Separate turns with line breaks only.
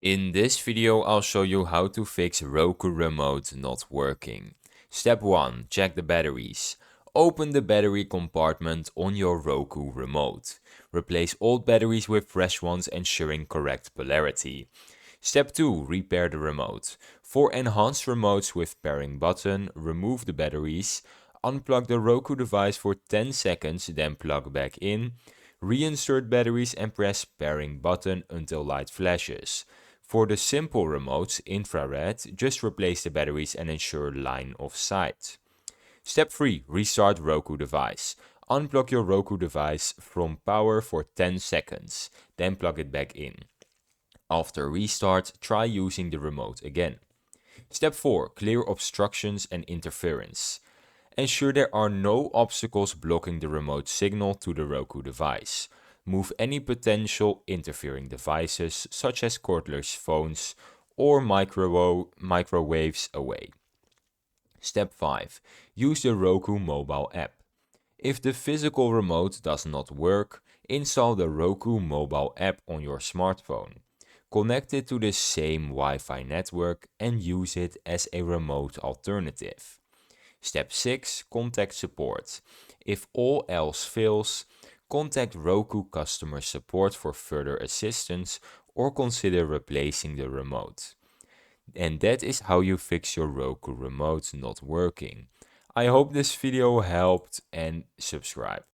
In this video, I'll show you how to fix Roku remote not working. Step 1. Check the batteries. Open the battery compartment on your Roku remote. Replace old batteries with fresh ones, ensuring correct polarity. Step 2. Repair the remote. For enhanced remotes with pairing button, remove the batteries. Unplug the Roku device for 10 seconds, then plug back in. Reinsert batteries and press pairing button until light flashes. For the simple remotes, infrared, just replace the batteries and ensure line of sight. Step 3. Restart Roku device. Unplug your Roku device from power for 10 seconds, then plug it back in. After restart, try using the remote again. Step 4. Clear obstructions and interference. Ensure there are no obstacles blocking the remote signal to the Roku device. Move any potential interfering devices, such as cordless phones or microwaves, away. Step 5. Use the Roku mobile app. If the physical remote does not work, install the Roku mobile app on your smartphone. Connect it to the same Wi-Fi network and use it as a remote alternative. Step 6. Contact support. If all else fails, contact Roku customer support for further assistance or consider replacing the remote. And that is how you fix your Roku remote not working. I hope this video helped, and subscribe.